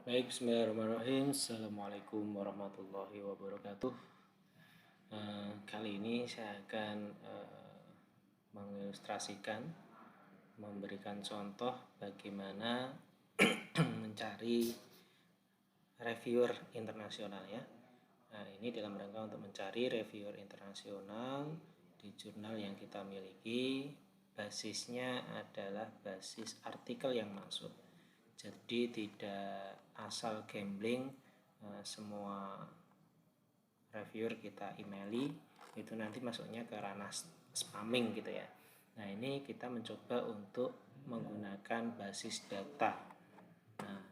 Baik, bismillahirrahmanirrahim. Assalamualaikum warahmatullahi wabarakatuh. Kali ini saya akan mengilustrasikan, memberikan contoh bagaimana mencari reviewer internasional ya. Nah, ini dalam rangka untuk mencari reviewer internasional di jurnal yang kita miliki. Basisnya adalah basis artikel yang masuk. Jadi tidak asal gambling semua reviewer kita emaili itu nanti masuknya ke ranah spamming gitu ya. Nah, ini kita mencoba untuk menggunakan basis data. Nah,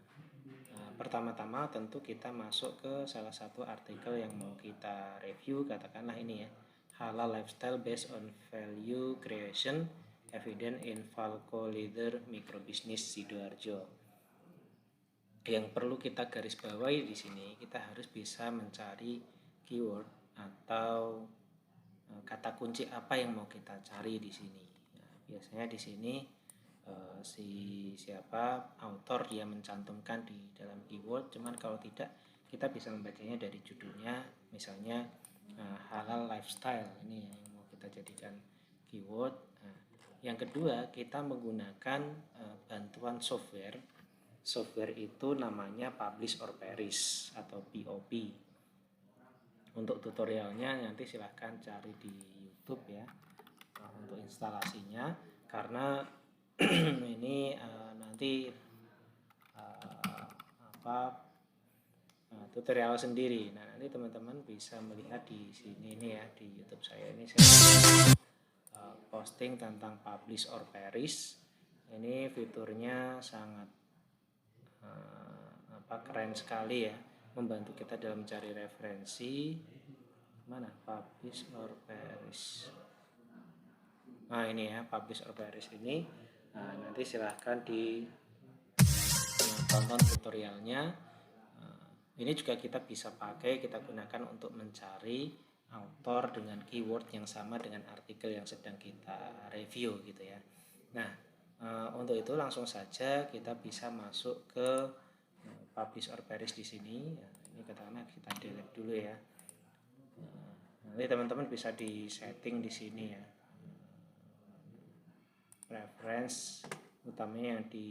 pertama-tama tentu kita masuk ke salah satu artikel yang mau kita review, katakanlah ini ya, Halal Lifestyle Based on Value Creation Evidence in Falco Leather Microbusiness Sidoarjo. Yang perlu kita garis bawahi di sini, kita harus bisa mencari keyword atau kata kunci apa yang mau kita cari di sini. Nah, biasanya di sini si siapa autor dia mencantumkan di dalam keyword, cuman kalau tidak kita bisa membacanya dari judulnya, misalnya halal lifestyle, ini yang mau kita jadikan keyword. Nah, yang kedua, kita menggunakan bantuan software. Software itu namanya Publish or Perish atau POP. Untuk tutorialnya nanti silahkan cari di YouTube ya, untuk instalasinya, karena ini nanti tutorial sendiri. Nah, nanti teman-teman bisa melihat di sini ini ya, di YouTube saya ini saya posting tentang Publish or Perish. Ini fiturnya sangat keren sekali ya, membantu kita dalam mencari referensi. Mana Publish or Perish? Nah, ini ya, Publish or Perish ini. Nah, nanti silahkan ditonton tutorialnya. Ini juga kita bisa pakai, kita gunakan untuk mencari author dengan keyword yang sama dengan artikel yang sedang kita review gitu ya. Nah, untuk itu langsung saja kita bisa masuk ke Publish or Perish di sini. Ini katakanlah kita delete dulu ya. Nanti teman-teman bisa di setting di sini ya. Reference utamanya yang di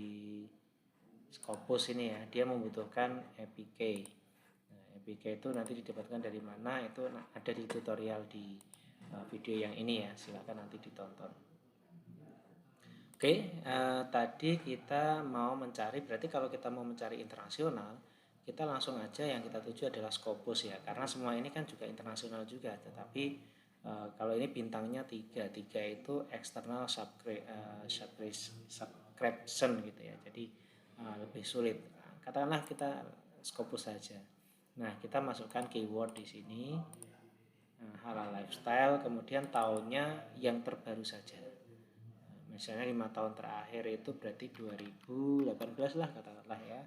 Scopus ini ya, dia membutuhkan APK. Nah, APK itu nanti didapatkan dari mana, itu ada di tutorial di video yang ini ya, silakan nanti ditonton. Oke, tadi kita mau mencari, berarti kalau kita mau mencari internasional, kita langsung aja yang kita tuju adalah Scopus ya, karena semua ini kan juga internasional juga, tetapi kalau ini bintangnya 3 itu external subscription gitu ya, jadi lebih sulit. Katakanlah kita Scopus saja. Nah, kita masukkan keyword di sini, halal lifestyle, kemudian tahunnya yang terbaru saja. Misalnya 5 tahun terakhir itu berarti 2018 lah katakanlah ya,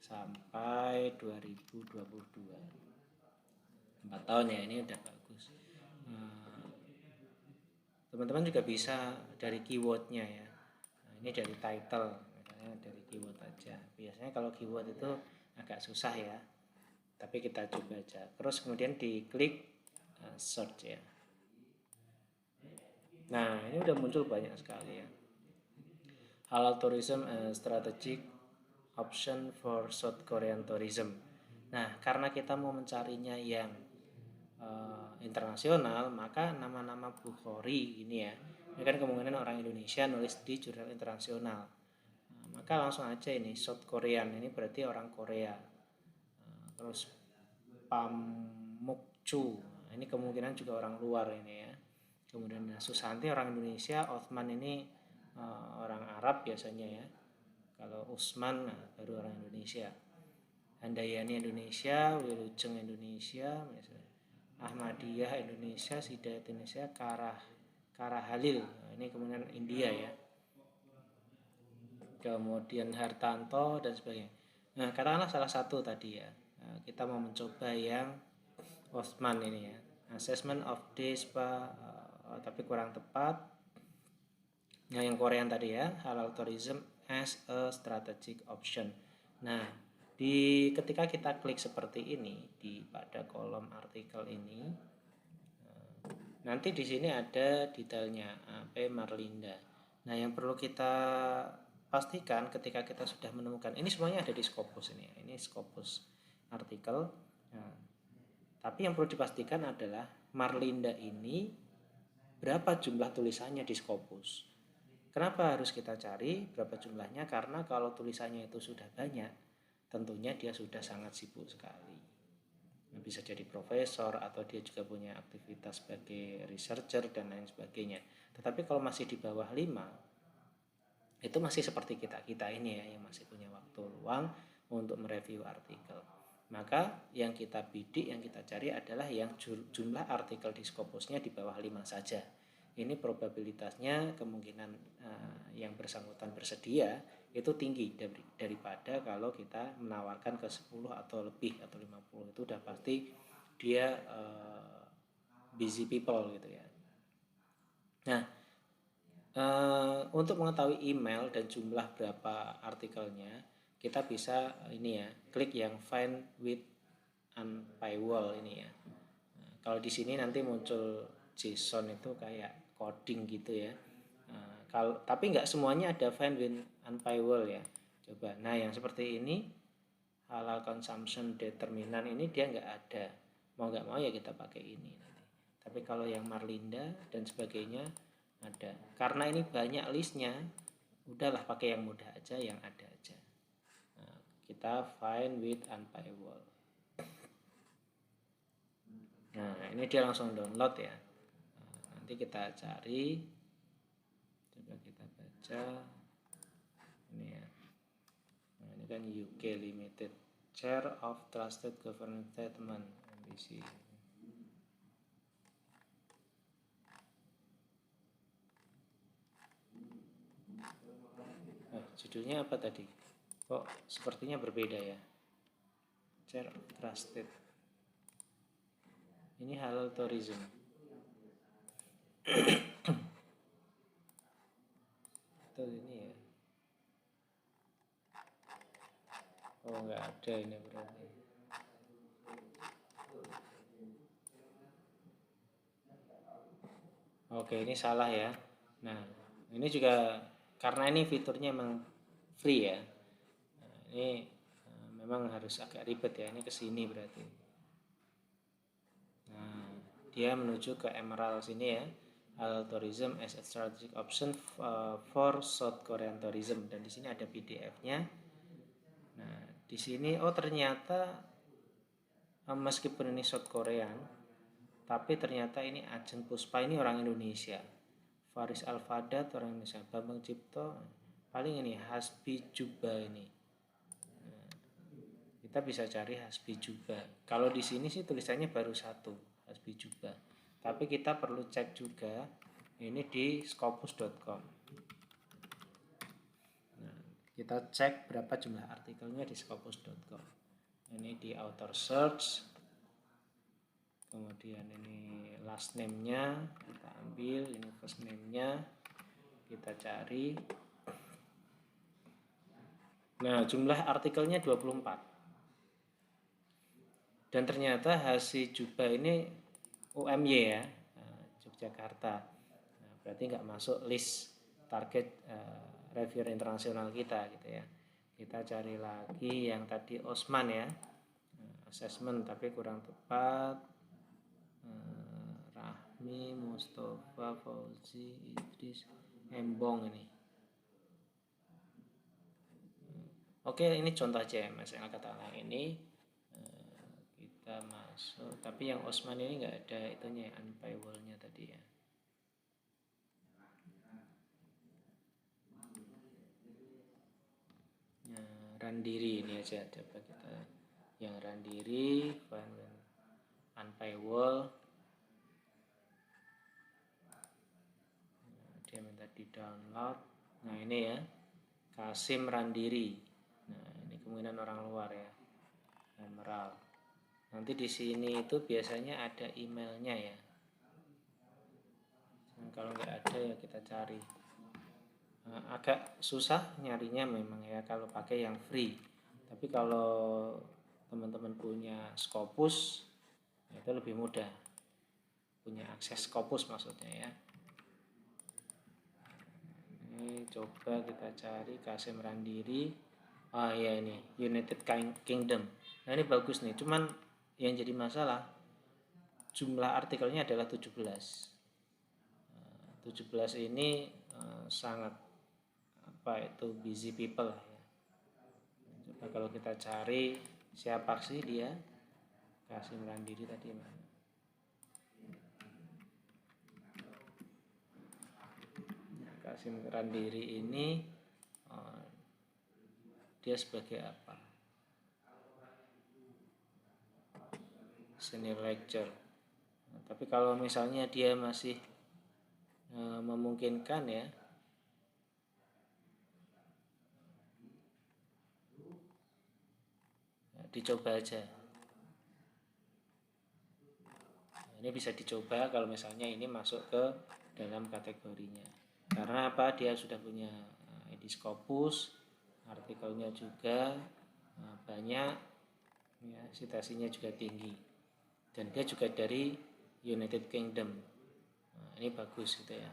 sampai 2022. 4 tahun ya, ini udah bagus. Teman-teman juga bisa dari keywordnya ya. Nah, ini dari title, misalnya dari keyword aja. Biasanya kalau keyword itu agak susah ya, tapi kita coba aja. Terus kemudian diklik search ya. Nah, ini udah muncul banyak sekali ya. Halal tourism strategic option for South Korean tourism. Nah, karena kita mau mencarinya yang internasional, maka nama-nama Bukhari ini ya, ini kan kemungkinan orang Indonesia nulis di jurnal internasional. Nah, maka langsung aja ini South Korean, ini berarti orang Korea. Terus Pamukcu, nah, ini kemungkinan juga orang luar ini ya. Kemudian Susanti orang Indonesia, Othman ini orang Arab biasanya ya. Kalau Usman baru orang Indonesia. Handayani Indonesia, Wilujeng Indonesia, misalnya Ahmadiyah Indonesia, Hidayat Indonesia, Karahalil, nah, ini kemudian India ya. Kemudian Hartanto dan sebagainya. Nah, katakanlah salah satu tadi ya. Nah, kita mau mencoba yang Osman ini ya. Assessment of this tapi kurang tepat. Yang Korean tadi ya, halal tourism as a strategic option. Nah, Ketika kita klik seperti ini pada kolom artikel ini, nanti di sini ada detailnya AP Marlinda. Nah, yang perlu kita pastikan ketika kita sudah menemukan ini, semuanya ada di Scopus ini. Ini Scopus artikel. Nah, tapi yang perlu dipastikan adalah Marlinda ini berapa jumlah tulisannya di Scopus. Kenapa harus kita cari berapa jumlahnya? Karena kalau tulisannya itu sudah banyak, tentunya dia sudah sangat sibuk sekali. Bisa jadi profesor atau dia juga punya aktivitas sebagai researcher dan lain sebagainya. Tetapi kalau masih di bawah 5, itu masih seperti kita ini ya, yang masih punya waktu luang untuk mereview artikel. Maka yang kita bidik, yang kita cari adalah yang jumlah artikel di Scopusnya di bawah 5 saja. Ini probabilitasnya, kemungkinan yang bersangkutan bersedia itu tinggi daripada kalau kita menawarkan ke 10 atau lebih atau 50. Itu udah pasti dia busy people gitu ya. Nah, untuk mengetahui email dan jumlah berapa artikelnya, kita bisa ini ya, klik yang find with unpaywall ini ya. Nah, kalau di sini nanti muncul JSON itu kayak coding gitu ya. Tapi nggak semuanya ada find with unpaywall ya. Coba, nah yang seperti ini halal consumption determinant ini dia nggak ada. Mau nggak mau ya kita pakai ini nanti. Tapi kalau yang Marlinda dan sebagainya ada. Karena ini banyak listnya, udahlah pakai yang mudah aja, yang ada aja. Nah, kita find with unpaywall. Nah, ini dia langsung download ya. Nah, nanti kita cari, coba kita baca ini ya. Nah, ini kan UK Limited, Chair of Trusted Governance Statement, MBC. Judulnya apa tadi? Kok sepertinya berbeda ya? Chair of Trusted. Ini halal tourism. Itu ini ya. Oh, nggak ada ini berarti. Oke, ini salah ya. Nah, ini juga karena ini fiturnya emang free ya. Nah, ini memang harus agak ribet ya. Ini kesini berarti. Nah, dia menuju ke Emerald sini ya. Halal tourism as a strategic option for South Korean tourism, dan di sini ada PDF-nya. Nah, di sini ternyata meskipun ini South Korean, tapi ternyata ini Ajeng Puspa ini orang Indonesia. Faris Al-Fadat orang Indonesia. Bambang Cipto paling ini Hasbi Juba ini. Nah, kita bisa cari Hasbi Juba. Kalau di sini sih tulisannya baru satu, Hasbi Juba. Tapi kita perlu cek juga ini di scopus.com. Nah, kita cek berapa jumlah artikelnya di scopus.com. Ini di author search. Kemudian ini last name-nya kita ambil, ini first name-nya kita cari. Nah, jumlah artikelnya 24. Dan ternyata Hasbi Juba ini UMY ya, Yogyakarta. Nah, berarti nggak masuk list target reviewer internasional kita gitu ya. Kita cari lagi yang tadi Osman ya, assessment tapi kurang tepat. Rahmi, Mustafa, Fauzi, Idris, Embong ini. Oke, ini contoh CMS yang katakan ini kita masuk, tapi yang Osman ini nggak ada itunya, unpaywall-nya tadi ya. Randiri ini aja, coba kita yang Randiri unpaywall. Dia minta di download. Nah ini ya, Kasim Randiri. Nah ini kemungkinan orang luar ya, Emerald. Nanti di sini itu biasanya ada emailnya ya. Nah, kalau nggak ada ya kita cari. Agak susah nyarinya memang ya kalau pakai yang free. Tapi kalau teman-teman punya Scopus itu lebih mudah, punya akses Scopus maksudnya ya. Ini coba kita cari Qasim Randiri. Ya ini United Kingdom. Nah ini bagus nih, cuman yang jadi masalah jumlah artikelnya adalah 17. 17 ini sangat busy people lah ya. Coba kalau kita cari siapa sih dia, Qasim Randiri tadi mana? Qasim Randiri ini dia sebagai apa? Senior lecturer. Nah, tapi kalau misalnya dia masih memungkinkan ya, dicoba aja. Nah, ini bisa dicoba kalau misalnya ini masuk ke dalam kategorinya. Karena apa? Dia sudah punya Scopus, artikelnya juga banyak, ya, citasinya juga tinggi. Dan dia juga dari United Kingdom. Nah, ini bagus gitu ya.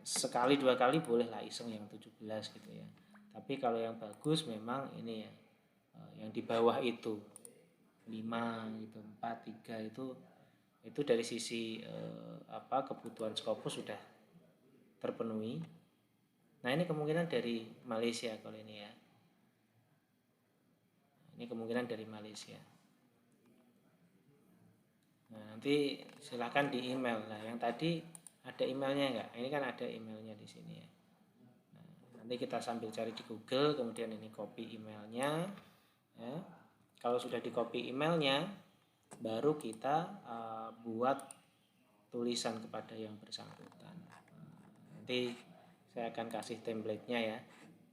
Sekali dua kali boleh lah iseng yang 17 gitu ya. Tapi kalau yang bagus memang ini ya, yang di bawah itu 5 gitu, 4, 3 itu dari sisi kebutuhan Scopus sudah terpenuhi. Nah ini kemungkinan dari Malaysia kalau ini ya. Ini kemungkinan dari Malaysia. Nah nanti silakan di email. Nah yang tadi ada emailnya enggak? Ini kan ada emailnya di sini ya. Nah, nanti kita sambil cari di Google, kemudian ini copy emailnya. Ya. Kalau sudah di copy emailnya, baru kita buat tulisan kepada yang bersangkutan. Nanti saya akan kasih template-nya ya,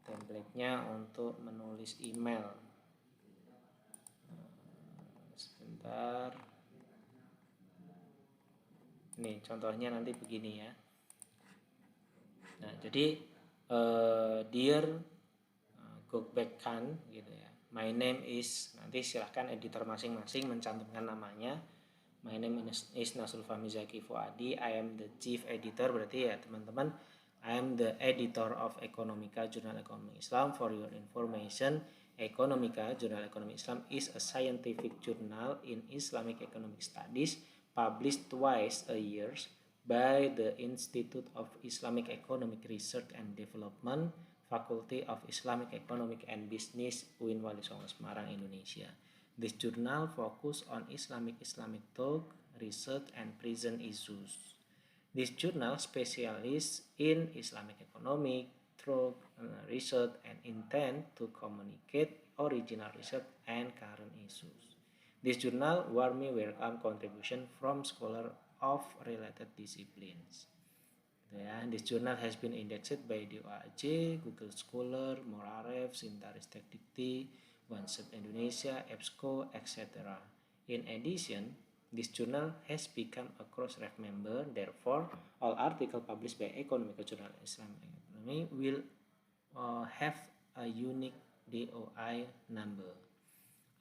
template-nya untuk menulis email. Sebentar. Nih contohnya nanti begini ya. Nah jadi dear Gokbek Khan gitu ya. My name is, nanti silahkan editor masing-masing mencantumkan namanya. My name is Nasul Fahmi Zaki Fuadi. I am the chief editor, berarti ya teman-teman, I am the editor of Economica Journal Economy Islam. For your information, Economica Journal Economy Islam is a scientific journal in Islamic Economic Studies published twice a year by the Institute of Islamic Economic Research and Development, Faculty of Islamic Economic and Business, UIN Wali Songo Semarang, Indonesia. This journal focus on Islamic thought, research, and present issues. This journal specializes in Islamic economic, thought, research, and intend to communicate original research and current issues. This journal warmly welcome contribution from scholars of related disciplines. Yeah, this journal has been indexed by DOAJ, Google Scholar, Morarev, Sintaristek Dikti, OneSub Indonesia, EBSCO, etc. In addition, this journal has become a Crossref member. Therefore, all articles published by Economic Journal Islamic Economy will have a unique DOI number.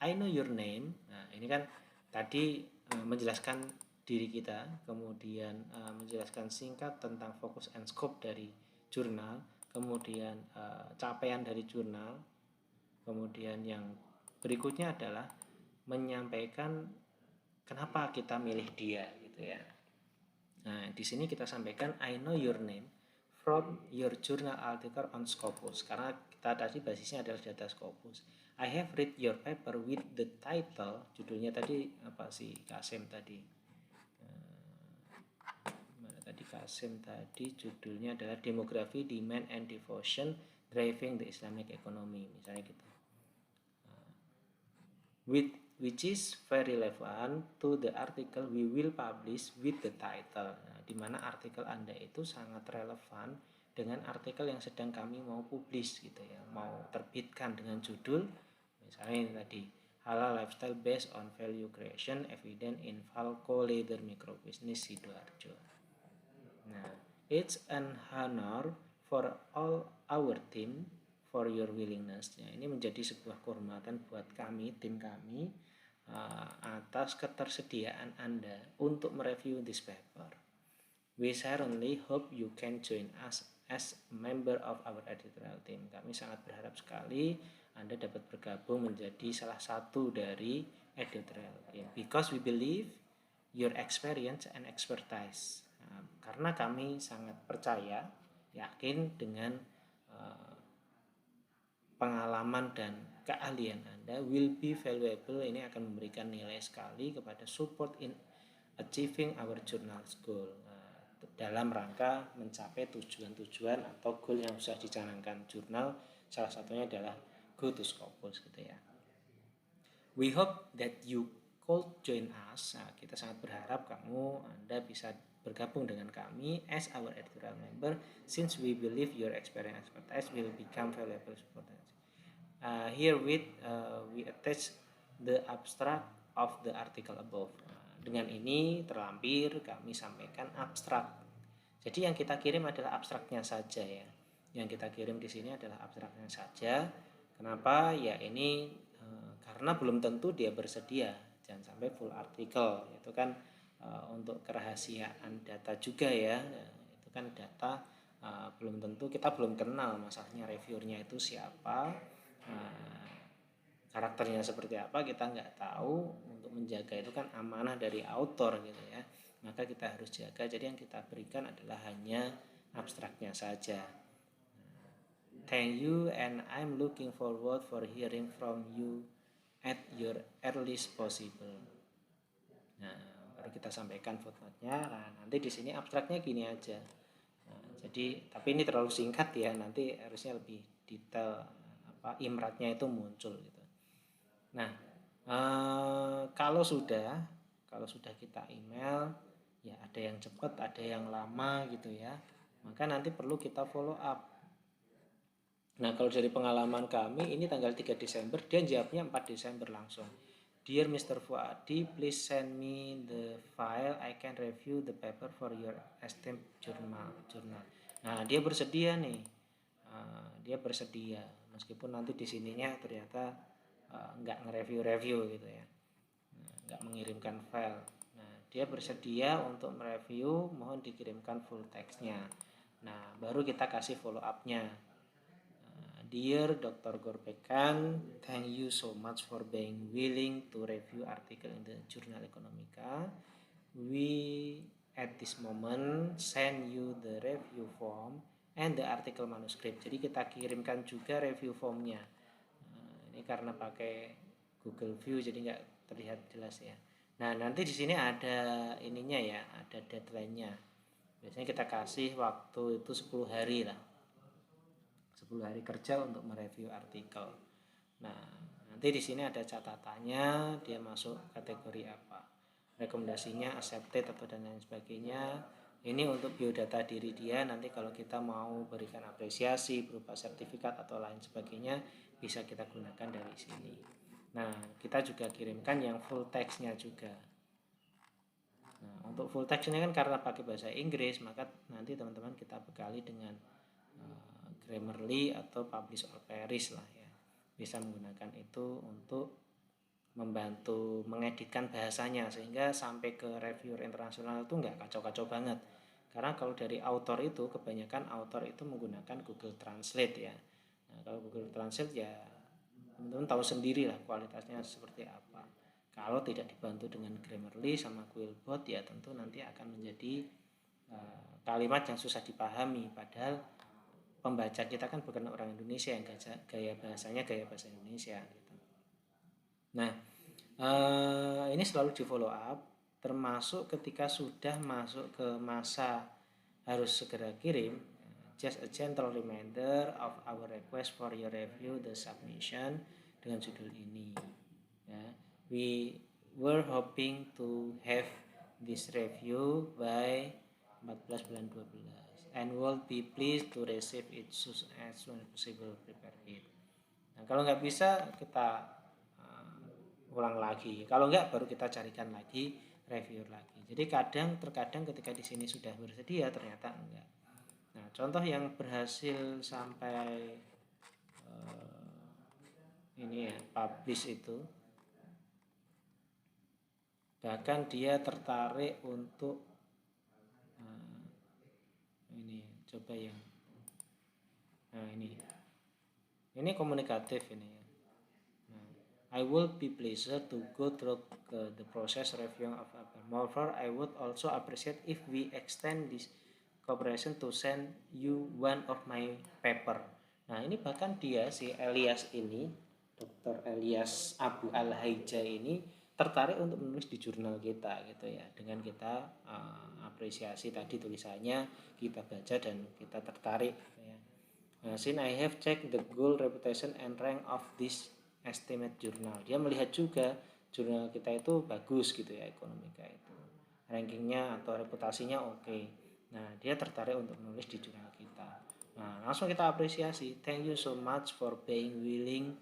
I know your name. Nah, ini kan tadi menjelaskan diri kita, kemudian menjelaskan singkat tentang fokus and scope dari jurnal, kemudian capaian dari jurnal, kemudian yang berikutnya adalah menyampaikan kenapa kita milih dia gitu ya. Nah, di sini kita sampaikan I know your name from your journal article on Scopus, karena kita tadi basisnya adalah data Scopus. I have read your paper with the title, judulnya tadi apa sih Qasim tadi? Qasim tadi judulnya adalah Demografi, Demand and Devotion Driving the Islamic Economy, misalnya gitu. Which is very relevant to the article we will publish with the title. Nah, di mana artikel Anda itu sangat relevan dengan artikel yang sedang kami mau publish gitu ya, mau terbitkan dengan judul misalnya ini tadi Halal Lifestyle Based on Value Creation Evident in Falco Leather Microbusiness Sidoarjo. Nah, it's an honor for all our team for your willingness. Ya, ini menjadi sebuah kehormatan buat kami, tim kami, atas ketersediaan Anda untuk mereview this paper. We certainly hope you can join us as a member of our editorial team. Kami sangat berharap sekali Anda dapat bergabung menjadi salah satu dari editorial team, because we believe your experience and expertise. Karena kami sangat percaya, yakin dengan pengalaman dan keahlian Anda will be valuable. Ini akan memberikan nilai sekali kepada support in achieving our journal's goal, dalam rangka mencapai tujuan-tujuan atau goal yang sudah dicanangkan jurnal. Salah satunya adalah go to Scopus gitu ya. We hope that you could join us. Nah, kita sangat berharap Anda bisa bergabung dengan kami as our editorial member, since we believe your experience and expertise will become valuable support. Herewith we attach the abstract of the article above. Dengan ini terlampir kami sampaikan abstrak. Jadi yang kita kirim adalah abstraknya saja ya. Yang kita kirim di sini adalah abstraknya saja. Kenapa? Ya ini karena belum tentu dia bersedia. Jangan sampai full artikel. Itu kan untuk kerahasiaan data juga ya. Itu kan data belum tentu, kita belum kenal masalahnya reviewernya itu siapa, karakternya seperti apa, kita nggak tahu. Untuk menjaga itu kan amanah dari author gitu ya, maka kita harus jaga. Jadi yang kita berikan adalah hanya abstraknya saja. Thank you and I'm looking forward for hearing from you at your earliest possible. Nah, baru kita sampaikan footnote-nya. Nah, nanti di sini abstraknya gini aja. Jadi tapi ini terlalu singkat ya, nanti harusnya lebih detail imratnya itu muncul gitu. Nah, kalau sudah kita email ya, ada yang cepat, ada yang lama gitu ya, maka nanti perlu kita follow up. Nah, kalau dari pengalaman kami ini tanggal 3 Desember, dia jawabnya 4 Desember langsung. Dear Mr. Fuadi, please send me the file. I can review the paper for your esteemed journal. Nah, dia bersedia nih. Dia bersedia. Meskipun nanti di sininya ternyata nggak nge-review gitu ya. Nggak mengirimkan file. Nah, dia bersedia untuk mereview, mohon dikirimkan full text-nya. Nah, baru kita kasih follow up-nya. Dear Dr. Gorpekan, thank you so much for being willing to review article in the Journal Economica. We at this moment send you the review form and the article manuscript. Jadi kita kirimkan juga review formnya. Ini karena pakai Google View jadi nggak terlihat jelas ya. Nah, nanti di sini ada ininya ya, ada deadline-nya. Biasanya kita kasih waktu itu 10 hari lah. 10 hari kerja untuk mereview artikel. Nah, nanti di sini ada catatannya, dia masuk kategori apa, rekomendasinya accepted atau dan lain sebagainya. Ini untuk biodata diri dia. Nanti kalau kita mau berikan apresiasi berupa sertifikat atau lain sebagainya, bisa kita gunakan dari sini. Nah, kita juga kirimkan yang full text-nya juga. Nah, untuk full text-nya kan karena pakai bahasa Inggris, maka nanti teman-teman kita bekali dengan Grammarly atau Publish or Perish lah ya. Bisa menggunakan itu untuk membantu mengeditkan bahasanya sehingga sampai ke reviewer internasional itu nggak kacau-kacau banget. Karena kalau dari author itu, kebanyakan author itu menggunakan Google Translate ya. Nah, kalau Google Translate ya teman-teman tahu sendiri lah kualitasnya seperti apa. Kalau tidak dibantu dengan Grammarly sama Quillbot ya tentu nanti akan menjadi kalimat yang susah dipahami, padahal pembaca kita kan bukan orang Indonesia yang gaya bahasanya gaya bahasa Indonesia gitu. Nah, ini selalu di follow up, termasuk ketika sudah masuk ke masa harus segera kirim. Just a gentle reminder of our request for your review the submission dengan judul ini. Ya, we were hoping to have this review by 14 bulan 12. And will be pleased to receive it as soon as possible, prepare it. Nah, kalau nggak bisa kita ulang lagi. Kalau nggak baru kita carikan lagi reviewer lagi. Jadi terkadang ketika di sini sudah bersedia ternyata enggak. Nah, contoh yang berhasil sampai ini ya, publish itu. Bahkan dia tertarik untuk ini, coba yang ini komunikatif ini ya. I will be pleased to go through the process review of paper. Moreover, I would also appreciate if we extend this cooperation to send you one of my paper. Nah ini bahkan dia si Elias ini, Dr. Elias Abu Al-Haija ini tertarik untuk menulis di jurnal kita gitu ya. Dengan kita apresiasi tadi tulisannya, kita baca dan kita tertarik ya. Since I have checked the goal, reputation, and rank of this estimate jurnal, dia melihat juga jurnal kita itu bagus gitu ya, ekonomika itu rankingnya atau reputasinya oke. Nah dia tertarik untuk menulis di jurnal kita. Nah langsung kita apresiasi, thank you so much for being willing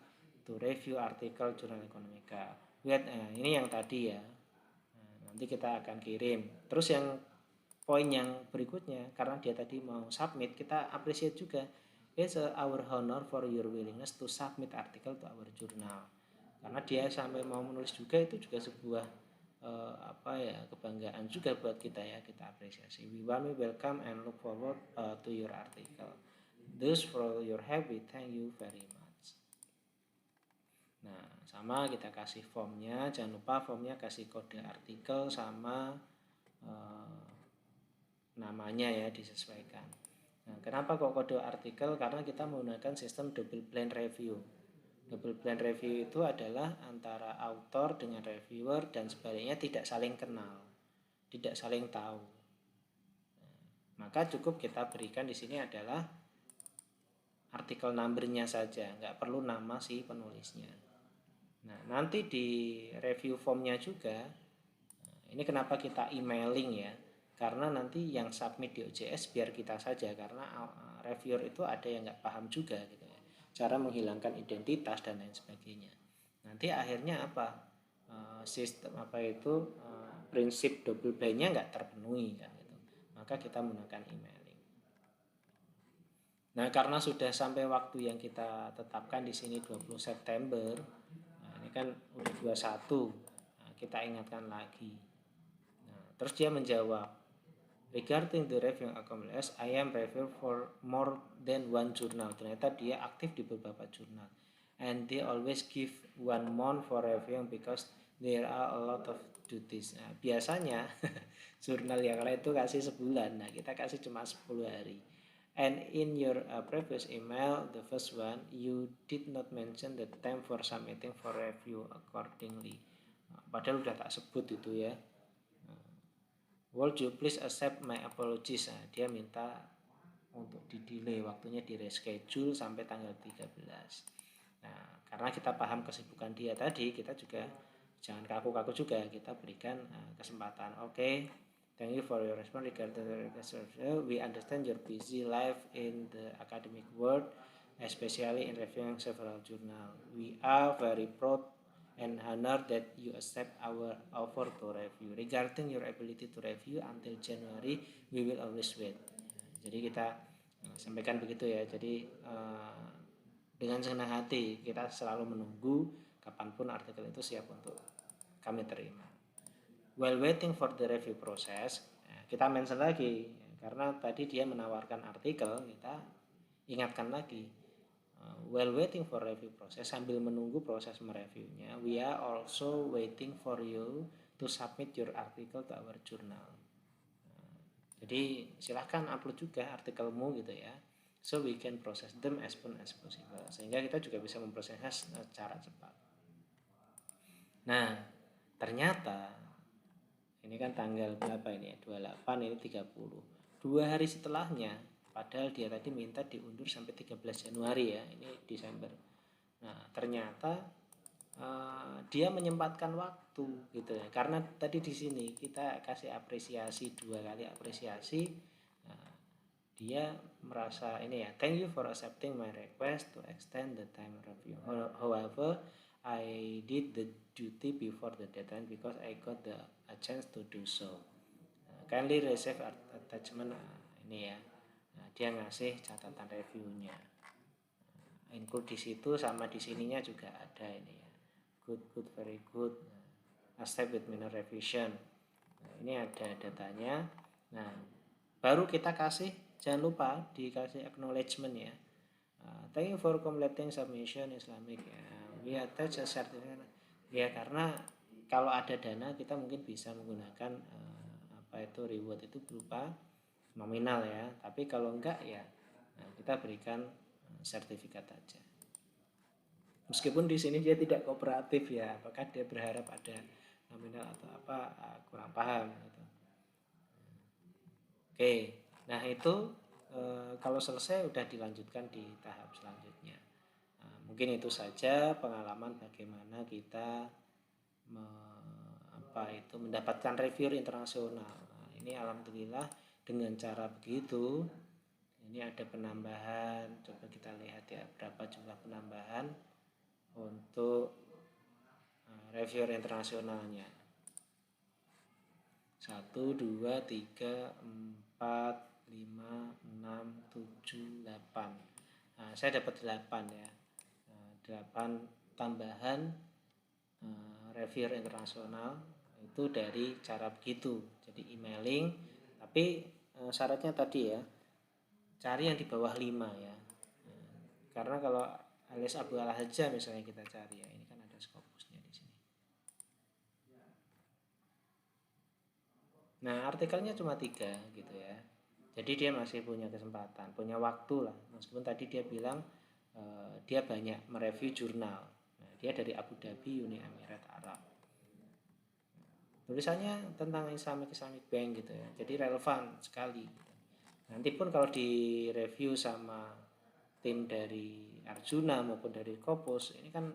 to review artikel jurnal ekonomika. Lihat ini yang tadi ya. Nanti kita akan kirim. Terus yang poin yang berikutnya, karena dia tadi mau submit, kita appreciate juga. It's our honor for your willingness to submit article to our journal. Karena dia sampai mau menulis juga, itu juga sebuah kebanggaan juga buat kita ya, kita apresiasi. We warmly welcome and look forward to your article. Thus for your help, we thank you very much. Nah sama kita kasih formnya, jangan lupa formnya kasih kode artikel sama namanya ya, disesuaikan. Nah, kenapa kok kode artikel? Karena kita menggunakan sistem double blind review. Double blind review itu adalah antara author dengan reviewer dan sebaliknya tidak saling kenal, tidak saling tahu. Nah, maka cukup kita berikan di sini adalah artikel numbernya saja, nggak perlu nama si penulisnya. Nah, nanti di review formnya juga, ini kenapa kita emailing ya? Karena nanti yang submit di OJS biar kita saja, karena reviewer itu ada yang nggak paham juga gitu ya, cara menghilangkan identitas dan lain sebagainya. Nanti akhirnya apa, sistem prinsip double blindnya nggak terpenuhi kan gitu. Maka kita menggunakan emailing. Nah karena sudah sampai waktu yang kita tetapkan di sini 20 September, nah ini kan udah 21, nah, kita ingatkan lagi. Nah, terus dia menjawab, regarding the review accomplice, I am review for more than one journal. Ternyata dia aktif di beberapa jurnal. And they always give 1 month for reviewing because there are a lot of duties. Nah, biasanya jurnal yang lain itu kasih sebulan. Nah, kita kasih cuma 10 hari. And in your previous email, the first one, you did not mention the time for submitting for review accordingly. Nah, padahal udah tak sebut itu ya. Would you please accept my apologies? Nah, dia minta untuk di-delay waktunya, di reschedule sampai tanggal 13. Nah, karena kita paham kesibukan dia tadi, kita juga jangan kaku-kaku juga, kita berikan kesempatan. Oke, thank you for your response regarding the request. We understand your busy life in the academic world, especially in reviewing several journals. We are very proud and honor that you accept our offer to review. Regarding your ability to review until January, we will always wait. Jadi kita sampaikan begitu ya. Jadi dengan senang hati kita selalu menunggu kapanpun artikel itu siap untuk kami terima. While waiting for the review process, kita mention lagi karena tadi dia menawarkan artikel, kita ingatkan lagi. While waiting for review process, sambil menunggu proses mereviewnya, we are also waiting for you to submit your article to our journal. Jadi silahkan upload juga artikelmu gitu ya, so we can process them as soon as possible, sehingga kita juga bisa memprosesnya secara cepat. Nah ternyata ini kan tanggal berapa ini ya, 28, ini 30, 2 hari setelahnya, padahal dia tadi minta diundur sampai 13 Januari ya, ini Desember. Nah ternyata dia menyempatkan waktu gitu ya, karena tadi di sini kita kasih apresiasi, 2 kali apresiasi. Dia merasa ini ya, thank you for accepting my request to extend the time review. However, I did the duty before the deadline because I got a chance to do so. Kindly receive attachment ini ya. Nah, dia ngasih catatan reviewnya. include di situ, sama di sininya juga ada ini ya, good, very good, a step with minor revision. Nah, ini ada datanya. Nah, baru kita kasih, jangan lupa dikasih acknowledgement ya. Thank you for completing submission Islamic ya. We attach a certificate ya, karena kalau ada dana kita mungkin bisa menggunakan reward itu berupa nominal ya, tapi kalau enggak ya kita berikan sertifikat aja. Meskipun di sini dia tidak kooperatif ya, apakah dia berharap ada nominal atau apa, kurang paham gitu. Oke, nah itu kalau selesai udah dilanjutkan di tahap selanjutnya. Mungkin itu saja pengalaman bagaimana kita mendapatkan reviewer internasional. Nah, ini alhamdulillah dengan cara begitu ini ada penambahan. Coba kita lihat ya berapa jumlah penambahan untuk reviewer internasionalnya. 1, 2, 3, 4, 5, 6, 7, 8. Nah, saya dapat 8 ya. 8 tambahan reviewer internasional itu dari cara begitu. Jadi emailing, tapi syaratnya tadi ya, cari yang di bawah 5 ya. Karena kalau alias Abu Al-Hajjah misalnya kita cari ya, ini kan ada Scopusnya di sini. Nah, artikelnya cuma 3 gitu ya. Jadi dia masih punya kesempatan, punya waktu lah. Meskipun tadi dia bilang dia banyak mereview jurnal. Nah, dia dari Abu Dhabi, Uni Emirat Arab. Tulisannya tentang Islamic Bank gitu ya. Jadi relevan sekali. Nanti pun kalau di review sama tim dari Arjuna maupun dari Kopus, ini kan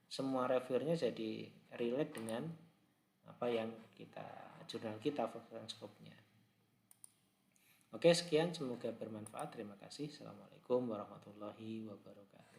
semua reviewernya jadi relate dengan apa yang jurnal kita, fokus skopnya. Oke, sekian, semoga bermanfaat. Terima kasih. Assalamualaikum warahmatullahi wabarakatuh.